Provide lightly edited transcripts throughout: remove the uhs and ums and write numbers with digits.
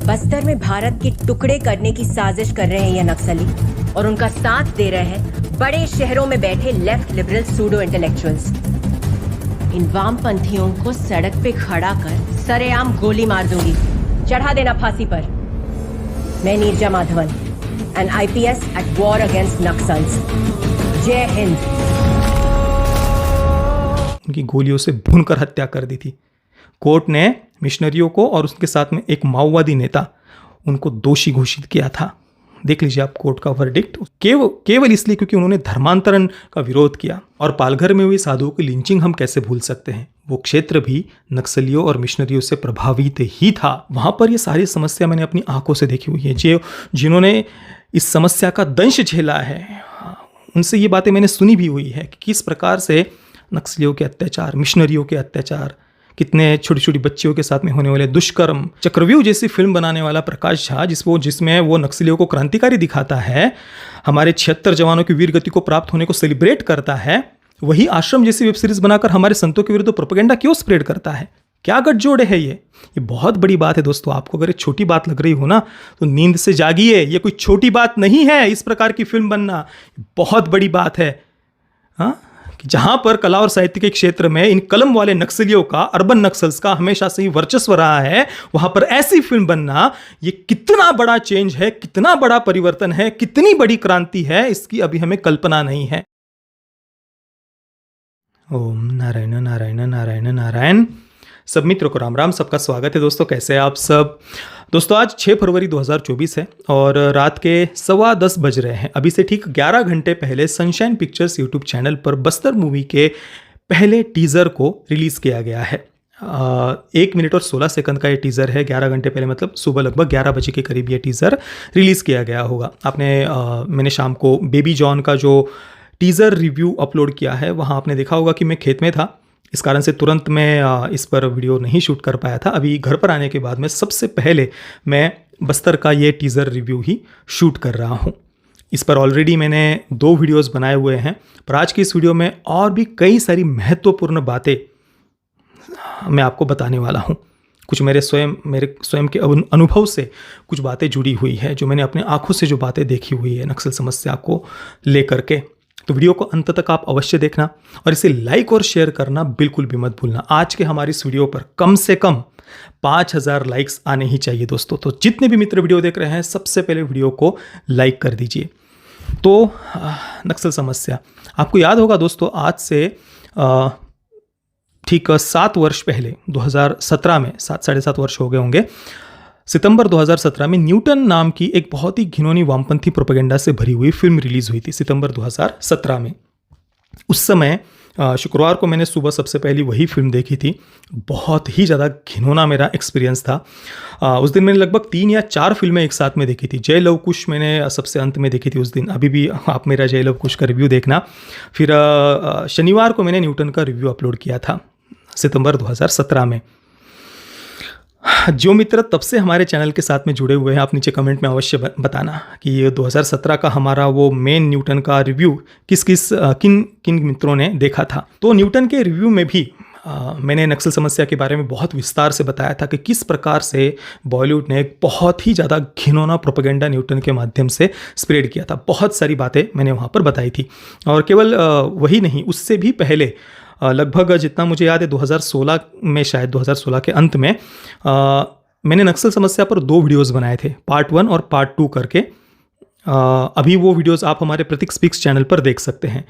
बस्तर में भारत के टुकड़े करने की साजिश कर रहे हैं ये नक्सली और उनका साथ दे रहे हैं बड़े शहरों में बैठे लेफ्ट लिबरल सूडो इंटेलेक्चुअल्स। इन वामपंथियों को सड़क पे खड़ा कर सरेआम गोली मार दूंगी। चढ़ा देना फांसी पर। मैं Neerja Madhavan and IPS at war against Naxals. जय हिंद। उनकी गोलियों से भूनकर हत्या कर दी थी। कोर्ट ने मिशनरियों को और उसके साथ में एक माओवादी नेता उनको दोषी घोषित किया था। देख लीजिए आप कोर्ट का वर्डिक्ट, केवल इसलिए क्योंकि उन्होंने धर्मांतरण का विरोध किया। और पालघर में हुई साधुओं की लिंचिंग हम कैसे भूल सकते हैं। वो क्षेत्र भी नक्सलियों और मिशनरियों से प्रभावित ही था। वहां पर ये सारी समस्या मैंने अपनी आंखों से देखी हुई है। जिन्होंने इस समस्या का दंश झेला है उनसे ये बातें मैंने सुनी भी हुई है कि किस प्रकार से नक्सलियों के अत्याचार, मिशनरियों के अत्याचार, कितने छोटी छोटी बच्चियों के साथ में होने वाले दुष्कर्म। चक्रव्यूह जैसी फिल्म बनाने वाला प्रकाश झा जिसमें वो नक्सलियों को क्रांतिकारी दिखाता है, हमारे 76 जवानों की वीर गति को प्राप्त होने को सेलिब्रेट करता है, वही आश्रम जैसी वेब सीरीज बनाकर हमारे संतों के विरुद्ध प्रोपेगेंडा क्यों स्प्रेड करता है। क्या गठजोड़ है ये बहुत बड़ी बात है दोस्तों। आपको अगर ये छोटी बात लग रही हो ना तो नींद से जागिए। ये कोई छोटी बात नहीं है। इस प्रकार की फिल्म बनना बहुत बड़ी बात है। हाँ, कि जहां पर कला और साहित्य के क्षेत्र में इन कलम वाले नक्सलियों का, अर्बन नक्सल्स का हमेशा से ही वर्चस्व रहा है, वहां पर ऐसी फिल्म बनना ये कितना बड़ा चेंज है, कितना बड़ा परिवर्तन है, कितनी बड़ी क्रांति है, इसकी अभी हमें कल्पना नहीं है। ओम नारायण नारायण नारायण नारायण। सब मित्रों को राम राम, सबका स्वागत है दोस्तों। कैसे हैं आप सब दोस्तों। आज 6 फरवरी 2024 है और रात के 9:15 बज रहे हैं। अभी से ठीक 11 घंटे पहले सनशाइन पिक्चर्स यूट्यूब चैनल पर बस्तर मूवी के पहले टीज़र को रिलीज़ किया गया है। 1 मिनट और 16 सेकंड का ये टीज़र है। 11 घंटे पहले मतलब सुबह लगभग 11 बजे के करीब ये टीज़र रिलीज़ किया गया होगा। मैंने शाम को बेबी जॉन का जो टीज़र रिव्यू अपलोड किया है वहाँ आपने देखा होगा कि मैं खेत में था। इस कारण से तुरंत मैं इस पर वीडियो नहीं शूट कर पाया था। अभी घर पर आने के बाद में सबसे पहले मैं बस्तर का ये टीज़र रिव्यू ही शूट कर रहा हूँ। इस पर ऑलरेडी मैंने 2 वीडियोस बनाए हुए हैं, पर आज की इस वीडियो में और भी कई सारी महत्वपूर्ण बातें मैं आपको बताने वाला हूँ। कुछ मेरे स्वयं के अनुभव से कुछ बातें जुड़ी हुई है, जो मैंने अपने आंखों से जो बातें देखी हुई है नक्सल समस्या को लेकर के। तो वीडियो को अंत तक आप अवश्य देखना और इसे लाइक और शेयर करना बिल्कुल भी मत भूलना। आज के हमारी इस वीडियो पर कम से कम 5000 लाइक्स आने ही चाहिए दोस्तों। तो जितने भी मित्र वीडियो देख रहे हैं सबसे पहले वीडियो को लाइक कर दीजिए। तो नक्सल समस्या आपको याद होगा दोस्तों, आज से ठीक 7 वर्ष पहले 2017 में 7-7.5 वर्ष हो गए होंगे। सितंबर 2017 में न्यूटन नाम की एक बहुत ही घिनौनी वामपंथी प्रोपेगेंडा से भरी हुई फिल्म रिलीज हुई थी सितंबर 2017 में। उस समय शुक्रवार को मैंने सुबह सबसे पहली वही फिल्म देखी थी। बहुत ही ज़्यादा घिनौना मेरा एक्सपीरियंस था। उस दिन मैंने लगभग 3 या 4 फिल्में एक साथ में देखी थी। जय लव कुश मैंने सबसे अंत में देखी थी उस दिन। अभी भी आप मेरा जय लव कुश का रिव्यू देखना। फिर शनिवार को मैंने न्यूटन का रिव्यू अपलोड किया था सितंबर 2017 में। जो मित्र तब से हमारे चैनल के साथ में जुड़े हुए हैं आप नीचे कमेंट में अवश्य बताना कि ये 2017 का हमारा वो मेन न्यूटन का रिव्यू किन मित्रों ने देखा था। तो न्यूटन के रिव्यू में भी मैंने नक्सल समस्या के बारे में बहुत विस्तार से बताया था कि किस प्रकार से बॉलीवुड ने एक बहुत ही ज़्यादा घिनौना प्रोपेगेंडा न्यूटन के माध्यम से स्प्रेड किया था। बहुत सारी बातें मैंने वहाँ पर बताई थी। और केवल वही नहीं, उससे भी पहले लगभग जितना मुझे याद है 2016 में, शायद 2016 के अंत में मैंने नक्सल समस्या पर 2 वीडियोस बनाए थे, पार्ट 1 और पार्ट 2 करके। अभी वो वीडियोस आप हमारे प्रतीक स्पीक्स चैनल पर देख सकते हैं।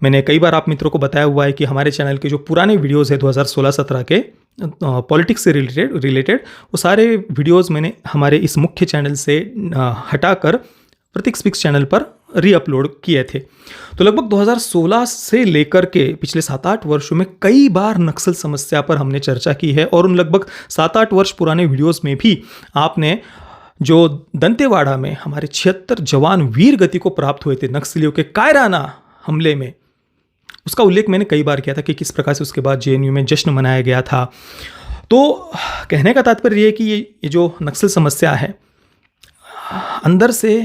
मैंने कई बार आप मित्रों को बताया हुआ है कि हमारे चैनल के जो पुराने वीडियोस हैं 2016-17 के पॉलिटिक्स से रिलेटेड वो सारे वीडियोस मैंने हमारे इस मुख्य चैनल से हटाकर प्रतीक स्पीक्स चैनल पर रीअपलोड किए थे। तो लगभग 2016 से लेकर के पिछले 7-8 वर्षों में कई बार नक्सल समस्या पर हमने चर्चा की है। और उन लगभग 7-8 वर्ष पुराने वीडियोस में भी आपने जो दंतेवाड़ा में हमारे 76 जवान वीर गति को प्राप्त हुए थे नक्सलियों के कायराना हमले में, उसका उल्लेख मैंने कई बार किया था कि किस प्रकार से उसके बाद JNU में जश्न मनाया गया था। तो कहने का तात्पर्य ये कि ये जो नक्सल समस्या है अंदर से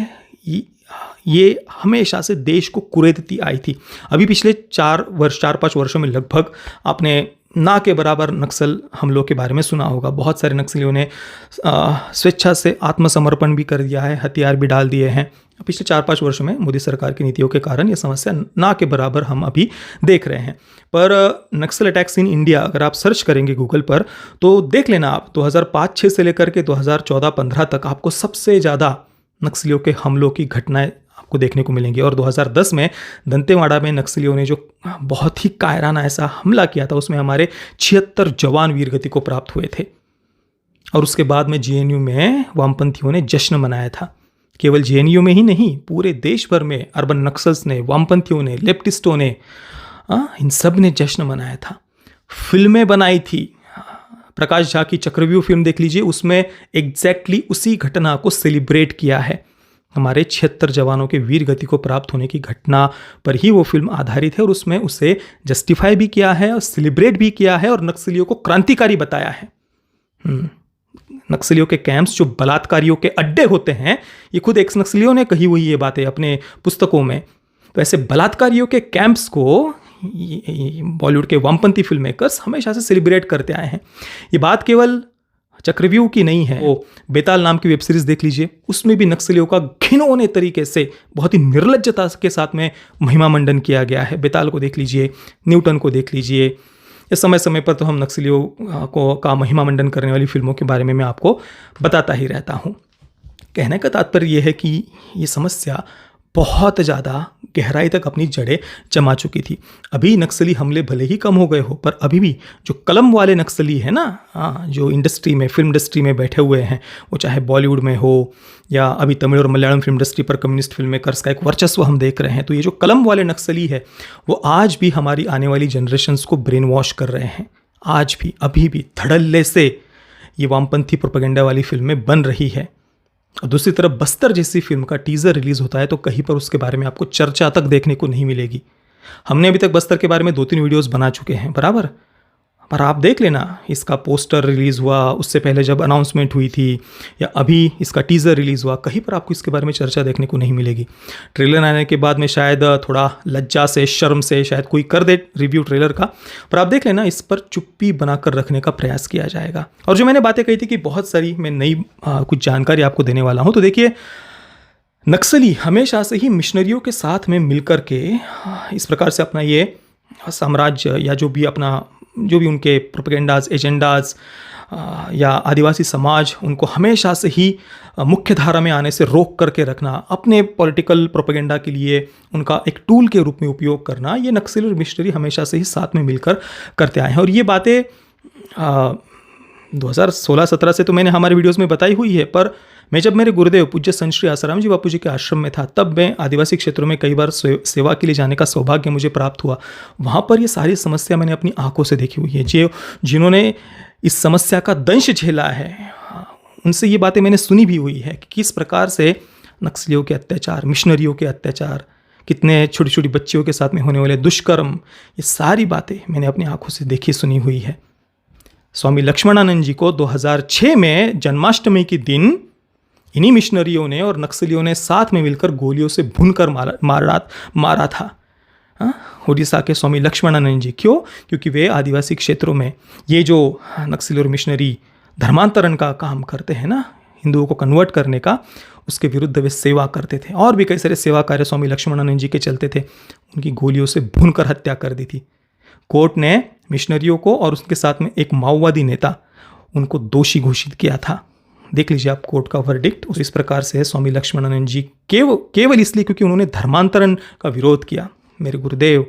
ये हमेशा से देश को कुरेदती आई थी। अभी पिछले 4-5 वर्षों में लगभग आपने ना के बराबर नक्सल हमलों के बारे में सुना होगा। बहुत सारे नक्सलियों ने स्वेच्छा से आत्मसमर्पण भी कर दिया है, हथियार भी डाल दिए हैं। पिछले 4-5 वर्षों में मोदी सरकार की नीतियों के कारण ये समस्या ना के बराबर हम अभी देख रहे हैं। पर नक्सल अटैक्स इन इंडिया अगर आप सर्च करेंगे गूगल पर तो देख लेना आप 2005-6 से लेकर के 2014-15 तक आपको सबसे ज़्यादा नक्सलियों के हमलों की घटनाएं आपको देखने को मिलेंगी। और 2010 में दंतेवाड़ा में नक्सलियों ने जो बहुत ही कायराना ऐसा हमला किया था उसमें हमारे 76 जवान वीरगति को प्राप्त हुए थे। और उसके बाद में जेएनयू में वामपंथियों ने जश्न मनाया था। केवल जेएनयू में ही नहीं, पूरे देश भर में अर्बन नक्सल्स ने, वामपंथियों ने, लेफ्टिस्टों ने, इन सब ने जश्न मनाया था। फिल्में बनाई थी। प्रकाश झा की चक्रव्यूह फिल्म देख लीजिए, उसमें एग्जैक्टली उसी घटना को सेलिब्रेट किया है। हमारे 76 जवानों के वीर गति को प्राप्त होने की घटना पर ही वो फिल्म आधारित है और उसमें उसे जस्टिफाई भी किया है और सेलिब्रेट भी किया है और नक्सलियों को क्रांतिकारी बताया है। नक्सलियों के कैंप्स जो बलात्कारियों के अड्डे होते हैं, ये खुद एक्स नक्सलियों ने कही हुई ये बातें अपने पुस्तकों में। तो ऐसे बलात्कारियों के कैंप्स को बॉलीवुड के वामपंथी फिल्म मेकर्स हमेशा से सेलिब्रेट करते आए हैं। ये बात केवल चक्रव्यूह की नहीं है। वो बेताल नाम की वेब सीरीज देख लीजिए, उसमें भी नक्सलियों का घिनौने तरीके से बहुत ही निर्लज्जता के साथ में महिमा मंडन किया गया है। बेताल को देख लीजिए, न्यूटन को देख लीजिए। इस समय समय पर तो हम नक्सलियों का महिमा मंडन करने वाली फिल्मों के बारे में मैं आपको बताता ही रहता हूँ। कहने का तात्पर्य यह है कि ये समस्या बहुत ज़्यादा गहराई तक अपनी जड़ें जमा चुकी थी। अभी नक्सली हमले भले ही कम हो गए हो, पर अभी भी जो कलम वाले नक्सली है ना, जो इंडस्ट्री में, फिल्म इंडस्ट्री में बैठे हुए हैं, वो चाहे बॉलीवुड में हो या अभी तमिल और मलयालम फिल्म इंडस्ट्री पर कम्युनिस्ट फिल्म मेकर्स का एक वर्चस्व हम देख रहे हैं। तो ये जो कलम वाले नक्सली है वो आज भी हमारी आने वाली जनरेशन्स को ब्रेन वॉश कर रहे हैं। आज भी, अभी भी धड़ल्ले से ये वामपंथी प्रोपेगेंडा वाली फिल्में बन रही है। और दूसरी तरफ बस्तर जैसी फिल्म का टीज़र रिलीज़ होता है तो कहीं पर उसके बारे में आपको चर्चा तक देखने को नहीं मिलेगी। हमने अभी तक बस्तर के बारे में 2-3 वीडियोस बना चुके हैं, बराबर। पर आप देख लेना, इसका पोस्टर रिलीज़ हुआ, उससे पहले जब अनाउंसमेंट हुई थी, या अभी इसका टीज़र रिलीज़ हुआ, कहीं पर आपको इसके बारे में चर्चा देखने को नहीं मिलेगी। ट्रेलर आने के बाद में शायद थोड़ा लज्जा से, शर्म से शायद कोई कर दे रिव्यू ट्रेलर का, पर आप देख लेना, इस पर चुप्पी बनाकर रखने का प्रयास किया जाएगा। और जो मैंने बातें कही थी कि बहुत सारी मैं नई कुछ जानकारी आपको देने वाला हूँ, तो देखिए, नक्सली हमेशा से ही मिशनरियों के साथ में मिलकर के इस प्रकार से अपना ये साम्राज्य या जो भी उनके प्रोपेगेंडाज, एजेंडाज या आदिवासी समाज, उनको हमेशा से ही मुख्य धारा में आने से रोक करके रखना, अपने पॉलिटिकल प्रोपेगेंडा के लिए उनका एक टूल के रूप में उपयोग करना, ये नक्सली और मिशनरी हमेशा से ही साथ में मिलकर करते आए हैं। और ये बातें 2016-17 से तो मैंने हमारे वीडियोस में बताई हुई है, पर मैं जब मेरे गुरुदेव पूज्य संत श्री आसाराम जी बापू जी के आश्रम में था, तब मैं आदिवासी क्षेत्रों में कई बार सेवा के लिए जाने का सौभाग्य मुझे प्राप्त हुआ। वहाँ पर ये सारी समस्या मैंने अपनी आंखों से देखी हुई है। जिन्होंने इस समस्या का दंश झेला है, उनसे ये बातें मैंने सुनी भी हुई है कि किस प्रकार से नक्सलियों के अत्याचार, मिशनरियों के अत्याचार, कितने छोटी छोटी बच्चियों के साथ में होने वाले दुष्कर्म, ये सारी बातें मैंने अपनी आंखों से देखी सुनी हुई है। स्वामी लक्ष्मणानंद जी को 2006 में जन्माष्टमी के दिन इन्हीं मिशनरियों ने और नक्सलियों ने साथ में मिलकर गोलियों से भूनकर मारा था। उड़ीसा के स्वामी लक्ष्मणानंद जी। क्यों? क्योंकि वे आदिवासी क्षेत्रों में ये जो नक्सली और मिशनरी धर्मांतरण का काम करते हैं ना, हिंदुओं को कन्वर्ट करने का, उसके विरुद्ध वे सेवा करते थे। और भी कई सारे सेवा कार्य स्वामी लक्ष्मणानंद जी के चलते थे। उनकी गोलियों से भूनकर हत्या कर दी थी। कोर्ट ने मिशनरियों को और उसके साथ में एक माओवादी नेता, उनको दोषी घोषित किया था। देख लीजिए आप कोर्ट का वर्डिक्ट। इस प्रकार से स्वामी लक्ष्मणानंद जी केवल इसलिए क्योंकि उन्होंने धर्मांतरण का विरोध किया। मेरे गुरुदेव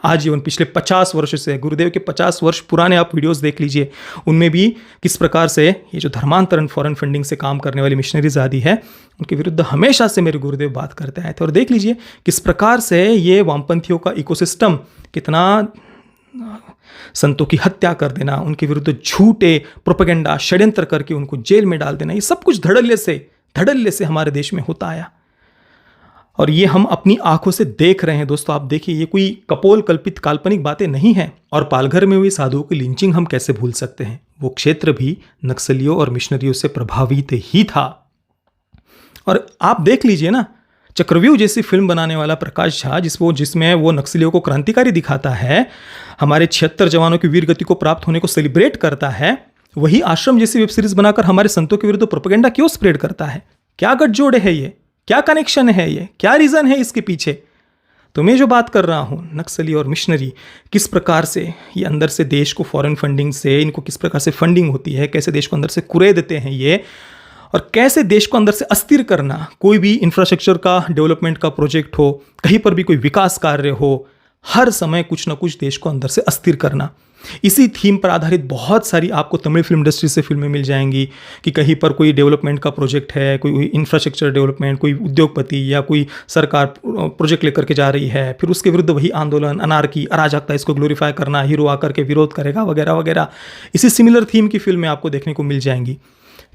आजीवन पिछले 50 वर्ष से, गुरुदेव के 50 वर्ष पुराने आप वीडियोस देख लीजिए, उनमें भी किस प्रकार से ये जो धर्मांतरण, फॉरेन फंडिंग से काम करने वाली मिशनरीज आदि है, उनके विरुद्ध हमेशा से मेरे गुरुदेव बात करते आए थे। और देख लीजिए किस प्रकार से ये वामपंथियों का इकोसिस्टम, कितना संतों की हत्या कर देना, उनके विरुद्ध झूठे प्रोपेगेंडा, षड्यंत्र करके उनको जेल में डाल देना, ये सब कुछ धड़ल्ले से हमारे देश में होता आया। और ये हम अपनी आंखों से देख रहे हैं। दोस्तों आप देखिए, ये कोई कपोल कल्पित काल्पनिक बातें नहीं हैं। और पालघर में हुई साधुओं की लिंचिंग हम कैसे भूल सकते हैं? वो क्षेत्र भी नक्सलियों और मिशनरियों से प्रभावित ही था। और आप देख लीजिए ना, चक्रव्यूह जैसी फिल्म बनाने वाला प्रकाश झा जिसमें वो नक्सलियों को क्रांतिकारी दिखाता है, हमारे 76 जवानों की वीर गति को प्राप्त होने को सेलिब्रेट करता है, वही आश्रम जैसी वेब सीरीज बनाकर हमारे संतों के विरुद्ध प्रोपेगेंडा क्यों स्प्रेड करता है? क्या गठजोड़ है ये? क्या कनेक्शन है ये? क्या रीजन है इसके पीछे? तो मैं जो बात कर रहा हूँ, नक्सली और मिशनरी किस प्रकार से ये अंदर से देश को फॉरेन फंडिंग से, इनको किस प्रकार से फंडिंग होती है, कैसे देश को अंदर से कुरे देते हैं ये, और कैसे देश को अंदर से अस्थिर करना, कोई भी इंफ्रास्ट्रक्चर का डेवलपमेंट का प्रोजेक्ट हो, कहीं पर भी कोई विकास कार्य हो, हर समय कुछ ना कुछ देश को अंदर से अस्थिर करना। इसी थीम पर आधारित बहुत सारी आपको तमिल फिल्म इंडस्ट्री से फिल्में मिल जाएंगी कि कहीं पर कोई डेवलपमेंट का प्रोजेक्ट है, कोई इंफ्रास्ट्रक्चर डेवलपमेंट, कोई उद्योगपति या कोई सरकार प्रोजेक्ट लेकर के जा रही है, फिर उसके विरुद्ध वही आंदोलन, अनारकी, अराजकता, इसको ग्लोरीफाई करना, हीरो आकर के विरोध करेगा वगैरह वगैरह। इसी सिमिलर थीम की फिल्में आपको देखने को मिल जाएंगी।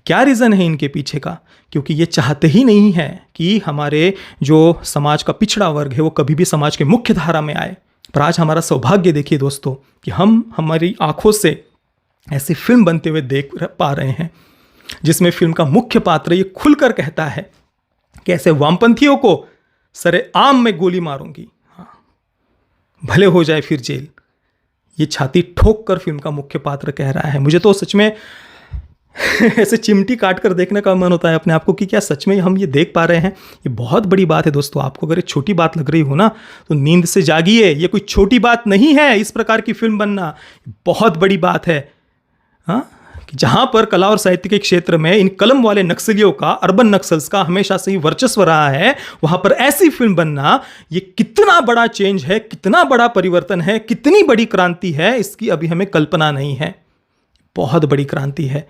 क्या रीज़न है इनके पीछे का? क्योंकि ये चाहते ही नहीं है कि हमारे जो समाज का पिछड़ा वर्ग है वो कभी भी समाज के मुख्य धारा में आए। पर आज हमारा सौभाग्य देखिए दोस्तों कि हम हमारी आंखों से ऐसी फिल्म बनते हुए देख पा रहे हैं जिसमें फिल्म का मुख्य पात्र ये खुलकर कहता है कि ऐसे वामपंथियों को सरेआम में गोली मारूंगी, हाँ, भले हो जाए फिर जेल। ये छाती ठोक कर फिल्म का मुख्य पात्र कह रहा है। मुझे तो सच में ऐसे चिमटी काट कर देखने का मन होता है अपने आप को कि क्या सच में हम ये देख पा रहे हैं। ये बहुत बड़ी बात है दोस्तों। आपको अगर ये छोटी बात लग रही हो ना तो नींद से जागिए, ये कोई छोटी बात नहीं है। इस प्रकार की फिल्म बनना बहुत बड़ी बात है। हाँ, कि जहाँ पर कला और साहित्य के क्षेत्र में इन कलम वाले नक्सलियों का, अर्बन नक्सल्स का हमेशा से ही वर्चस्व रहा है, वहाँ पर ऐसी फिल्म बनना ये कितना बड़ा चेंज है, कितना बड़ा परिवर्तन है, कितनी बड़ी क्रांति है, इसकी अभी हमें कल्पना नहीं है। बहुत बड़ी क्रांति है।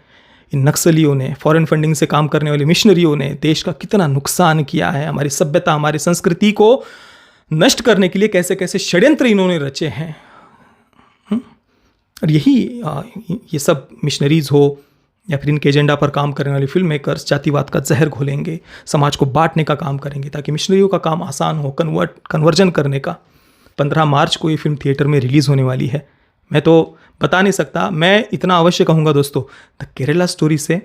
इन नक्सलियों ने, फॉरेन फंडिंग से काम करने वाले मिशनरियों ने देश का कितना नुकसान किया है। हमारी सभ्यता, हमारी संस्कृति को नष्ट करने के लिए कैसे कैसे षड्यंत्र इन्होंने रचे हैं। और यही ये सब मिशनरीज हो या फिर इनके एजेंडा पर काम करने वाले फिल्म मेकर्स जातिवाद का जहर घोलेंगे, समाज को बांटने का काम करेंगे ताकि मिशनरियों का काम आसान हो, कन्वर्जन करने का। 15 मार्च को ये फिल्म थिएटर में रिलीज़ होने वाली है। मैं तो बता नहीं सकता, मैं इतना अवश्य कहूँगा दोस्तों, द केरला स्टोरी से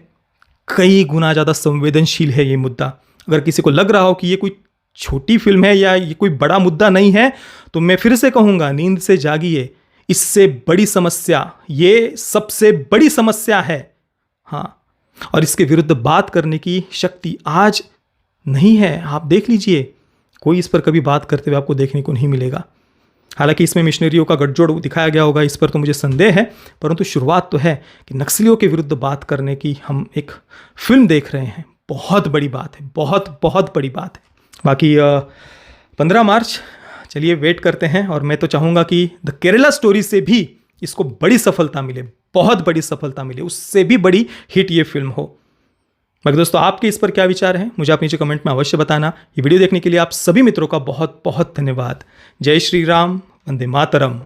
कई गुना ज़्यादा संवेदनशील है ये मुद्दा। अगर किसी को लग रहा हो कि ये कोई छोटी फिल्म है या ये कोई बड़ा मुद्दा नहीं है, तो मैं फिर से कहूँगा, नींद से जागिए। इससे बड़ी समस्या, ये सबसे बड़ी समस्या है। हाँ, और इसके विरुद्ध बात करने की शक्ति आज नहीं है। आप देख लीजिए, कोई इस पर कभी बात करते हुए आपको देखने को नहीं मिलेगा। हालांकि इसमें मिशनरियों का गठजोड़ दिखाया गया होगा, इस पर तो मुझे संदेह है, परंतु शुरुआत तो है कि नक्सलियों के विरुद्ध बात करने की हम एक फिल्म देख रहे हैं। बहुत बड़ी बात है, बहुत बहुत बड़ी बात है। बाकी 15 मार्च चलिए वेट करते हैं, और मैं तो चाहूँगा कि द केरला स्टोरी से भी इसको बड़ी सफलता मिले, बहुत बड़ी सफलता मिले, उससे भी बड़ी हिट ये फिल्म हो। बाकी दोस्तों, आपके इस पर क्या विचार हैं मुझे आप नीचे कमेंट में अवश्य बताना। ये वीडियो देखने के लिए आप सभी मित्रों का बहुत बहुत धन्यवाद। जय श्री राम, वंदे मातरम।